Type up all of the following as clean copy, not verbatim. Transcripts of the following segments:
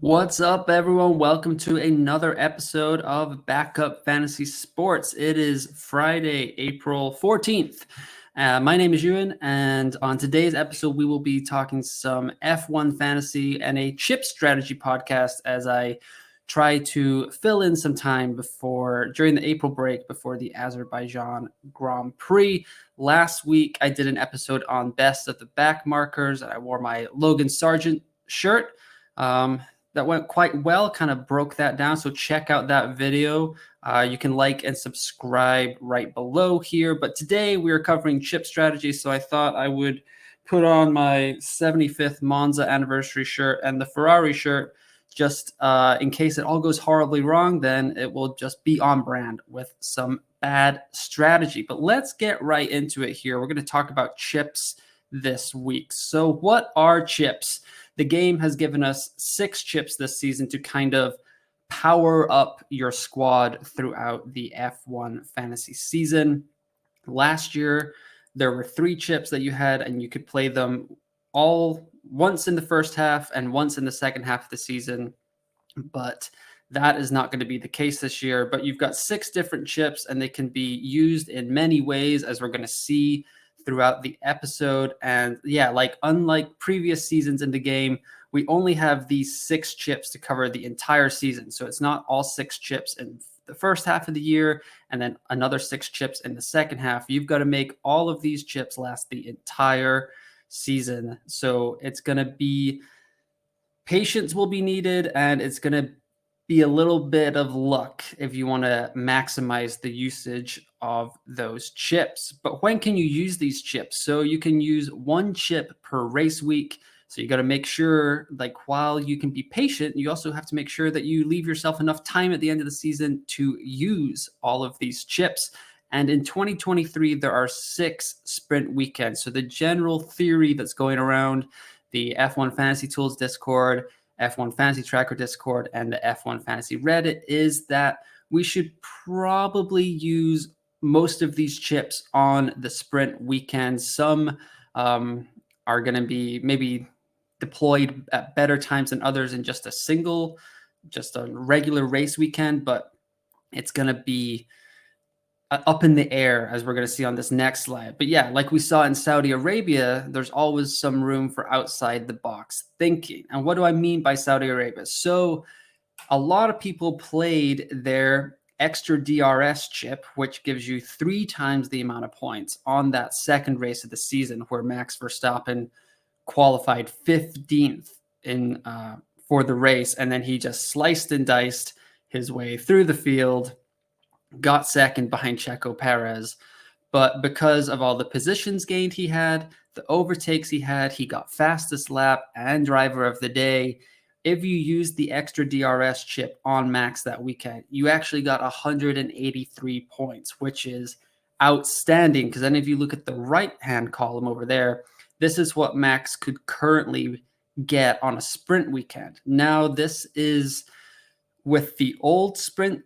What's up, everyone? Welcome to another episode of Backup Fantasy Sports. It is Friday, April 14th. My name is Euan, and on today's episode, we will be talking some F1 fantasy and a chip strategy podcast as I try to fill in some time during the April break before the Azerbaijan Grand Prix. Last week, I did an episode on best of the back markers, and I wore my Logan Sargent shirt. That went quite well, kind of broke that down. So check out that video. You can like and subscribe right below here. But today we are covering chip strategy. So I thought I would put on my 75th Monza anniversary shirt and the Ferrari shirt just in case it all goes horribly wrong. Then it will just be on brand with some bad strategy. But let's get right into it here. We're going to talk about chips this week. So what are chips? The game has given us 6 chips this season to kind of power up your squad throughout the F1 fantasy season. Last year, there were 3 chips that you had, and you could play them all once in the first half and once in the second half of the season. But that is not going to be the case this year. But you've got 6 different chips, and they can be used in many ways, as we're going to see throughout the episode. And yeah, unlike previous seasons in the game, we only have these 6 chips to cover the entire season. So it's not all 6 chips in the first half of the year and then another 6 chips in the second half. You've got to make all of these chips last the entire season. So it's going to be patience will be needed, and it's going to be a little bit of luck if you want to maximize the usage of those chips. But when can you use these chips? So you can use 1 chip per race week. So you got to make sure, while you can be patient, you also have to make sure that you leave yourself enough time at the end of the season to use all of these chips. And in 2023, there are 6 sprint weekends. So the general theory that's going around the F1 Fantasy Tools Discord, F1 Fantasy Tracker Discord, and the F1 Fantasy Reddit is that we should probably use most of these chips on the sprint weekend. Some are going to be maybe deployed at better times than others in just a regular race weekend, but it's going to be up in the air, as we're going to see on this next slide. But yeah, like we saw in Saudi Arabia, there's always some room for outside the box thinking. And what do I mean by Saudi Arabia? So a lot of people played their extra DRS chip, which gives you 3 times the amount of points on that second race of the season, where Max Verstappen qualified 15th for the race. And then he just sliced and diced his way through the field, got second behind Checo Perez. But because of all the positions gained he had, the overtakes he had, he got fastest lap and driver of the day. If you used the extra DRS chip on Max that weekend, you actually got 183 points, which is outstanding. Because then if you look at the right-hand column over there, this is what Max could currently get on a sprint weekend. Now, this is with the old sprint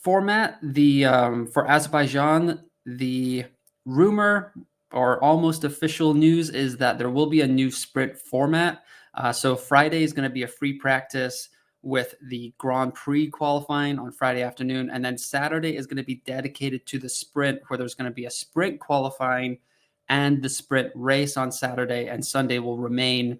format. For Azerbaijan, the rumor or almost official news is that there will be a new sprint format. So Friday is going to be a free practice with the Grand Prix qualifying on Friday afternoon. And then Saturday is going to be dedicated to the sprint, where there's going to be a sprint qualifying and the sprint race on Saturday. And Sunday will remain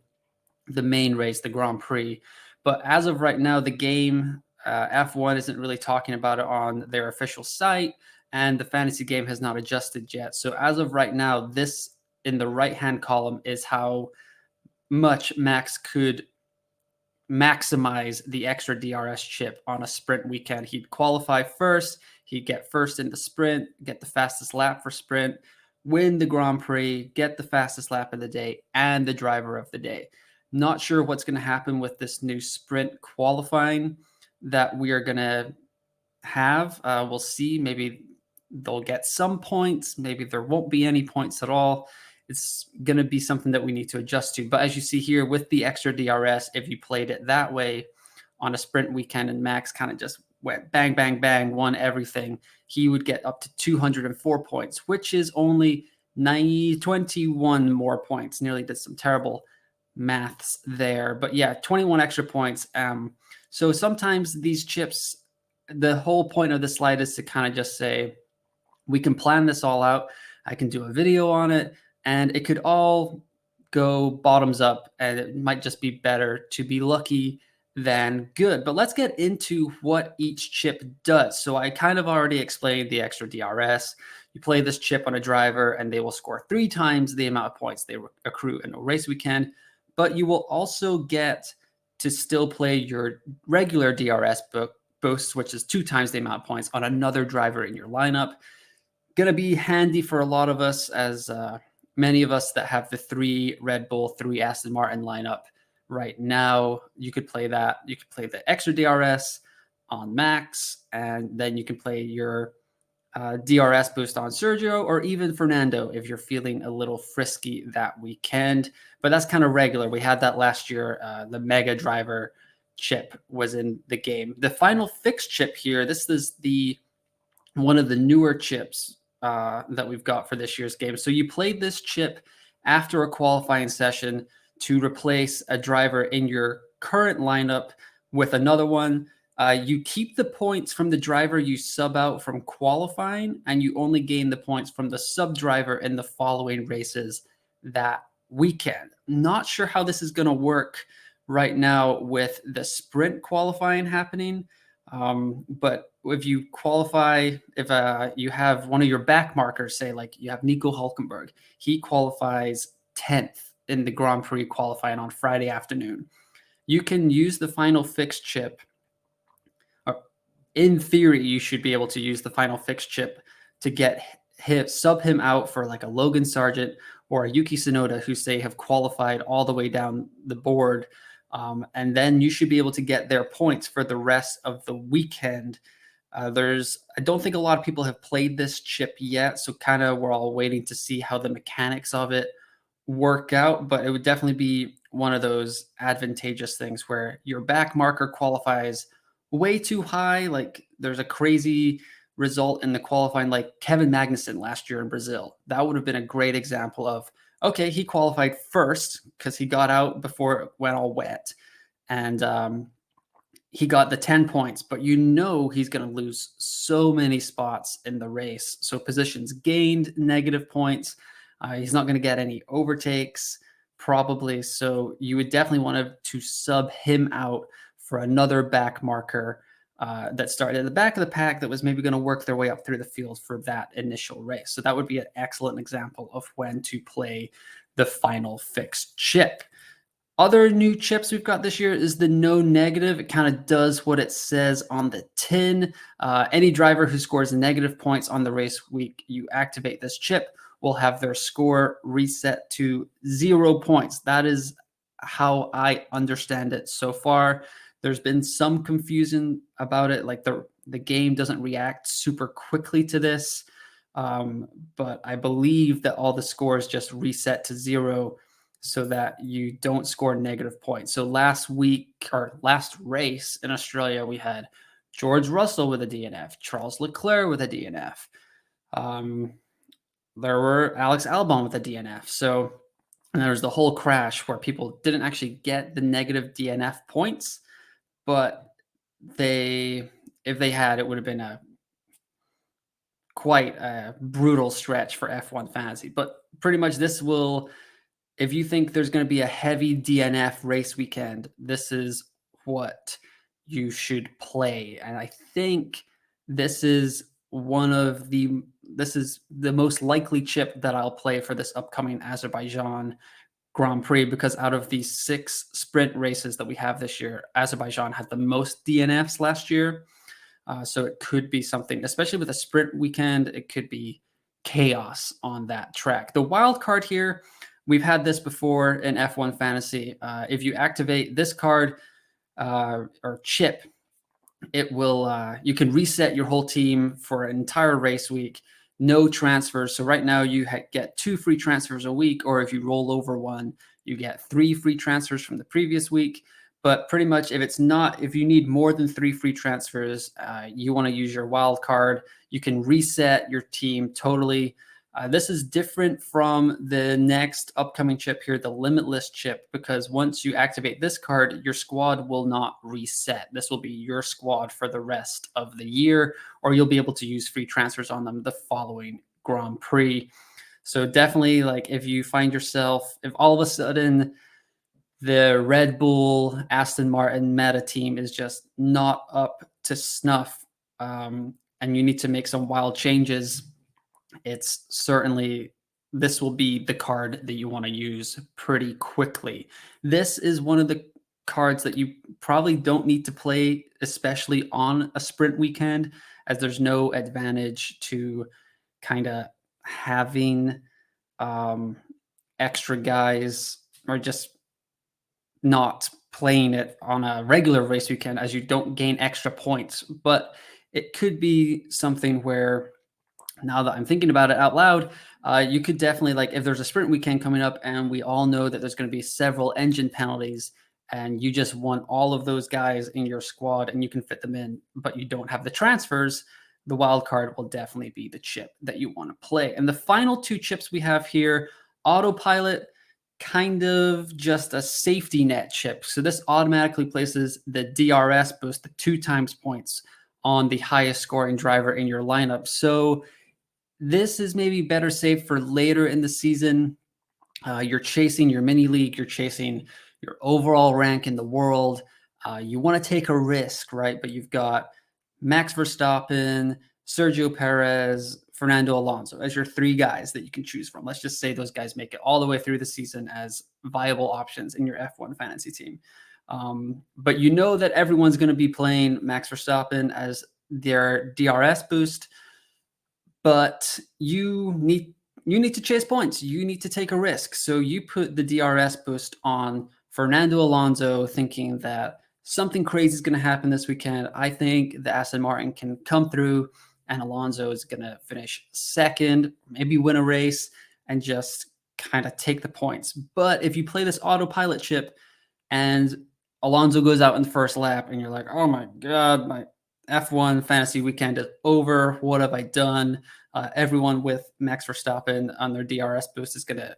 the main race, the Grand Prix. But as of right now, the game, F1 isn't really talking about it on their official site, and the fantasy game has not adjusted yet. So as of right now, this in the right-hand column is how much Max could maximize the extra DRS chip on a sprint weekend. He'd qualify first, he'd get first in the sprint, get the fastest lap for sprint, win the Grand Prix, get the fastest lap of the day, and the driver of the day. Not sure what's going to happen with this new sprint qualifying that we are going to have. We'll see. Maybe they'll get some points. Maybe there won't be any points at all. It's going to be something that we need to adjust to. But as you see here with the extra DRS, if you played it that way on a sprint weekend and Max kind of just went bang, bang, bang, won everything, he would get up to 204 points, which is only 21 more points. Nearly did some terrible maths there. But yeah, 21 extra points. So sometimes these chips, the whole point of the slide is to kind of just say, we can plan this all out. I can do a video on it, and it could all go bottoms up, and it might just be better to be lucky than good. But let's get into what each chip does. So I kind of already explained the extra DRS. You play this chip on a driver, and they will score 3 times the amount of points they accrue in a race weekend. But you will also get to still play your regular DRS boost, which is 2 times the amount of points on another driver in your lineup. Going to be handy for a lot of us, as many of us that have the 3 Red Bull, 3 Aston Martin lineup right now. You could play that. You could play the extra DRS on Max, and then you can play your DRS boost on Sergio, or even Fernando if you're feeling a little frisky that weekend. But that's kind of regular. We had that last year. The Mega Driver chip was in the game. The Final Fix chip here, this is one of the newer chips that we've got for this year's game. So you played this chip after a qualifying session to replace a driver in your current lineup with another one. You keep the points from the driver you sub out from qualifying, and you only gain the points from the sub driver in the following races that weekend. Not sure how this is going to work right now with the sprint qualifying happening. But if you qualify, if you have one of your back markers, say like you have Nico Hulkenberg, he qualifies 10th in the Grand Prix qualifying on Friday afternoon. You can use the Final Fix chip. In theory, you should be able to use the Final Fix chip to sub him out for like a Logan Sargent or a Yuki Tsunoda, who say have qualified all the way down the board. And then you should be able to get their points for the rest of the weekend. I don't think a lot of people have played this chip yet, so kind of we're all waiting to see how the mechanics of it work out. But it would definitely be one of those advantageous things where your back marker qualifies way too high. Like there's a crazy result in the qualifying, like Kevin Magnussen last year in Brazil. That would have been a great example of, okay, he qualified first because he got out before it went all wet, and he got the 10 points, but he's going to lose so many spots in the race. So positions gained, negative points. He's not going to get any overtakes probably. So you would definitely want to sub him out for another back marker that started at the back of the pack that was maybe going to work their way up through the field for that initial race. So that would be an excellent example of when to play the Final Fix chip. Other new chips we've got this year is the no negative. It kind of does what it says on the tin. Any driver who scores negative points on the race week, you activate this chip, will have their score reset to 0 points. That is how I understand it so far. There's been some confusion about it. Like the game doesn't react super quickly to this. But I believe that all the scores just reset to 0 so that you don't score negative points. So last race in Australia, we had George Russell with a DNF, Charles Leclerc with a DNF. There were Alex Albon with a DNF. And there was the whole crash where people didn't actually get the negative DNF points, but if they had, it would have been quite a brutal stretch for F1 fantasy. But pretty much if you think there's going to be a heavy DNF race weekend, this is what you should play. And I think this is the most likely chip that I'll play for this upcoming Azerbaijan Grand Prix, because out of these 6 sprint races that we have this year, Azerbaijan had the most DNFs last year. So it could be something, especially with a sprint weekend, it could be chaos on that track. The wild card here, we've had this before in F1 Fantasy. If you activate this card or chip, it will you can reset your whole team for an entire race week. No transfers. So right now you get 2 free transfers a week, or if you roll over one, you get 3 free transfers from the previous week. But pretty much if you need more than 3 free transfers, you want to use your wild card. You can reset your team totally This is different from the next upcoming chip here, the Limitless chip, because once you activate this card, your squad will not reset. This will be your squad for the rest of the year, or you'll be able to use free transfers on them the following Grand Prix. So definitely, like, if you find yourself, if all of a sudden the Red Bull, Aston Martin meta team is just not up to snuff, and you need to make some wild changes, it's certainly, this will be the card that you want to use pretty quickly. This is one of the cards that you probably don't need to play, especially on a sprint weekend, as there's no advantage to kind of having extra guys, or just not playing it on a regular race weekend, as you don't gain extra points. But it could be something where, now that I'm thinking about it out loud, you could definitely, like, if there's a sprint weekend coming up and we all know that there's going to be several engine penalties, and you just want all of those guys in your squad and you can fit them in, but you don't have the transfers, the wild card will definitely be the chip that you want to play. And the final two chips we have here, Autopilot, kind of just a safety net chip. So this automatically places the DRS boost, the 2 times points, on the highest scoring driver in your lineup. So this is maybe better saved for later in the season. You're chasing your mini league, you're chasing your overall rank in the world. You want to take a risk, right? But you've got Max Verstappen, Sergio Perez, Fernando Alonso as your 3 guys that you can choose from. Let's just say those guys make it all the way through the season as viable options in your F1 fantasy team. But you know that everyone's going to be playing Max Verstappen as their DRS boost, but you need to chase points. You need to take a risk. So you put the DRS boost on Fernando Alonso, thinking that something crazy is going to happen this weekend. I think the Aston Martin can come through and Alonso is going to finish second, maybe win a race, and just kind of take the points. But if you play this Autopilot chip and Alonso goes out in the first lap and you're like, oh my God, my F1 fantasy weekend is over. What have I done? Everyone with Max Verstappen on their DRS boost is going to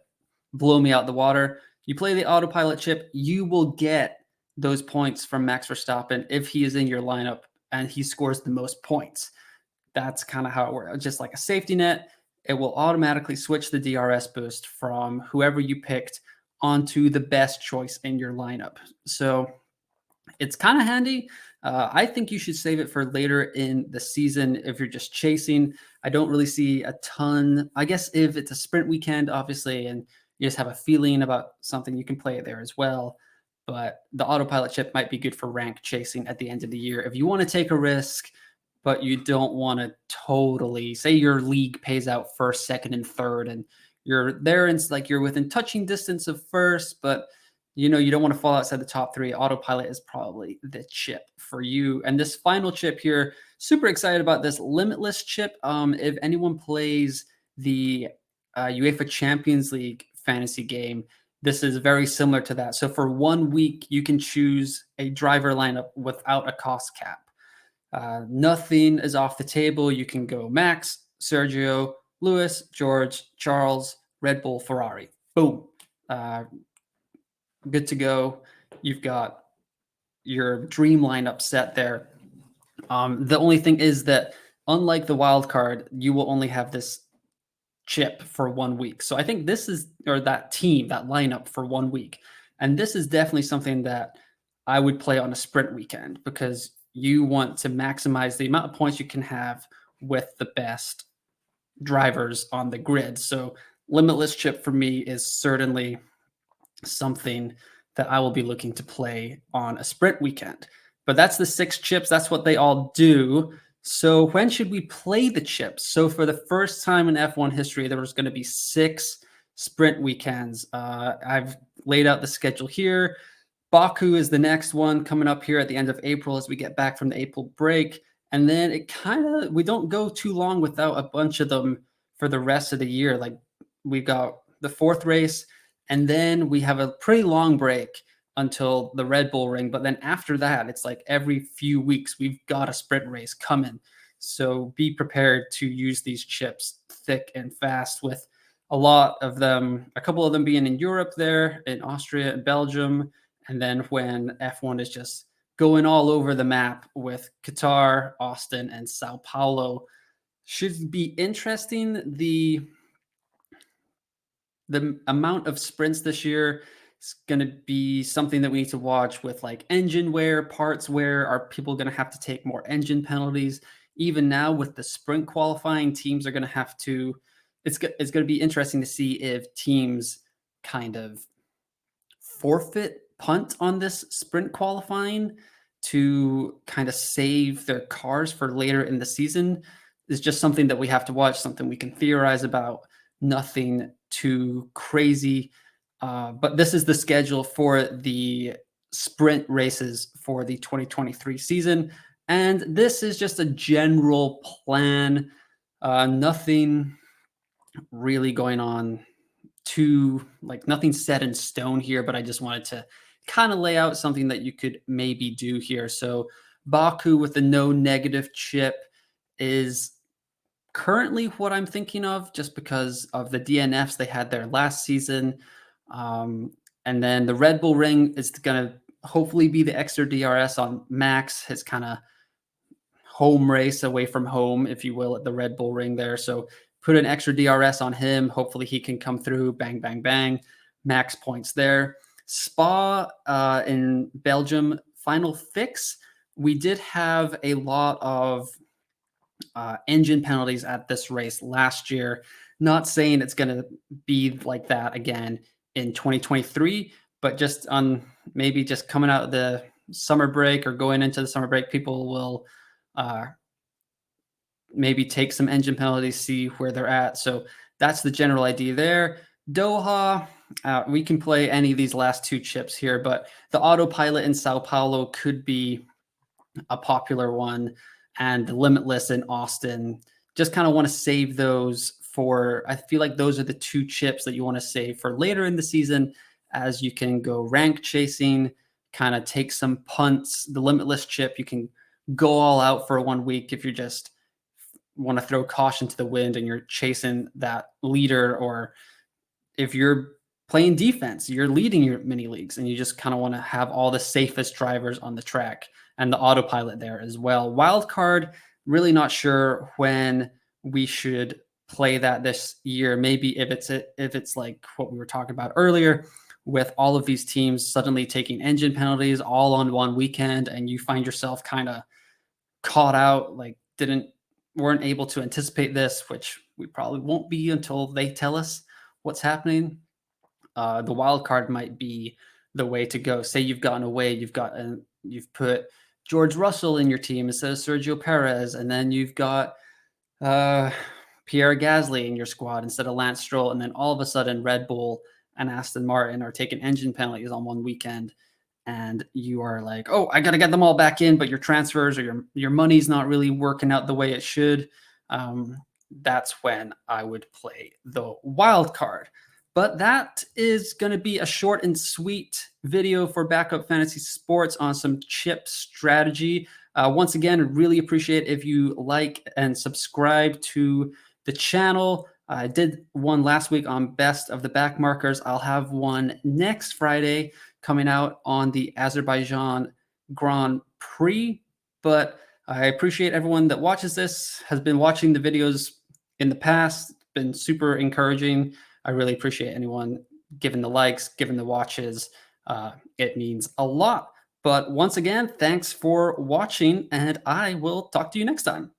blow me out the water. You play the Autopilot chip, you will get those points from Max Verstappen if he is in your lineup and he scores the most points. That's kind of how it works. Just like a safety net, it will automatically switch the DRS boost from whoever you picked onto the best choice in your lineup. So it's kind of handy. I think you should save it for later in the season if you're just chasing. I don't really see a ton. I guess if it's a sprint weekend, obviously, and you just have a feeling about something, you can play it there as well. But the Autopilot chip might be good for rank chasing at the end of the year. If you want to take a risk, but you don't want to totally, say your league pays out first, second, and third, and you're there, and it's like you're within touching distance of first, but you know you don't want to fall outside the top 3, Autopilot is probably the chip for you. And this final chip here, super excited about this Limitless chip. If anyone plays the UEFA Champions League fantasy game, this is very similar to that. So for 1 week, you can choose a driver lineup without a cost cap. Nothing is off the table. You can go Max, Sergio, Lewis, George, Charles, Red Bull, Ferrari. Boom. Good to go. You've got your dream lineup set there. The only thing is that, unlike the wild card, you will only have this chip for 1 week. So I think this is, or that team, that lineup for 1 week. And this is definitely something that I would play on a sprint weekend, because you want to maximize the amount of points you can have with the best drivers on the grid. So Limitless chip for me is certainly something that I will be looking to play on a sprint weekend. But that's the 6 chips. That's what they all do. So when should we play the chips? So for the first time in F1 history, there was going to be 6 sprint weekends. I've laid out the schedule here. Baku is the next one coming up here at the end of April as we get back from the April break. And then we don't go too long without a bunch of them for the rest of the year. Like, we've got the 4th race, and then we have a pretty long break until the Red Bull Ring. But then after that, it's like every few weeks, we've got a sprint race coming. So be prepared to use these chips thick and fast, with a lot of them, a couple of them being in Europe there, in Austria and Belgium. And then when F1 is just going all over the map with Qatar, Austin, and Sao Paulo. Should be interesting. The amount of sprints this year is going to be something that we need to watch, with like engine wear, parts wear. Are people going to have to take more engine penalties? Even now with the sprint qualifying, teams are going to have to. It's going to be interesting to see if teams kind of punt on this sprint qualifying to kind of save their cars for later in the season. Is just something that we have to watch, something we can theorize about. Nothing too crazy. But this is the schedule for the sprint races for the 2023 season. And this is just a general plan. Nothing really going on nothing set in stone here, but I just wanted to kind of lay out something that you could maybe do here. So Baku with the no negative chip is currently what I'm thinking of, just because of the DNFs they had there last season. And then the Red Bull Ring is going to hopefully be the extra DRS on Max, his kind of home race away from home, if you will, at the Red Bull Ring there. So put an extra DRS on him. Hopefully he can come through, bang, bang, bang, max points there. Spa in Belgium, final fix. We did have a lot of engine penalties at this race last year. Not saying it's going to be like that again in 2023, but just on maybe just coming out of the summer break or going into the summer break, people will maybe take some engine penalties, see where they're at. So that's the general idea there. Doha, we can play any of these last two chips here, but the Autopilot in Sao Paulo could be a popular one, and the Limitless in Austin. Just kind of want to save those for, I feel like those are the two chips that you want to save for later in the season, as you can go rank chasing, kind of take some punts. The Limitless chip, you can go all out for 1 week if you're just want to throw caution to the wind and you're chasing that leader, or if you're playing defense, you're leading your mini leagues and you just kind of want to have all the safest drivers on the track, and the Autopilot there as well. Wild card, really not sure when we should play that this year. Maybe if it's like what we were talking about earlier, with all of these teams suddenly taking engine penalties all on one weekend, and you find yourself kind of caught out, like weren't able to anticipate this, which we probably won't be until they tell us what's happening. The wild card might be the way to go. Say you've gotten away, you've put George Russell in your team instead of Sergio Perez, and then you've got Pierre Gasly in your squad instead of Lance Stroll, and then all of a sudden Red Bull and Aston Martin are taking engine penalties on one weekend, and you are like, oh, I got to get them all back in, but your transfers or your money's not really working out the way it should. That's when I would play the wild card. But that is going to be a short and sweet video for Backup Fantasy Sports on some chip strategy. Once again, really appreciate if you like and subscribe to the channel. I did one last week on best of the back markers. I'll have one next Friday coming out on the Azerbaijan Grand Prix. But I appreciate everyone that watches this, has been watching the videos in the past. It's been super encouraging. I really appreciate anyone giving the likes, giving the watches. It means a lot. But once again, thanks for watching, and I will talk to you next time.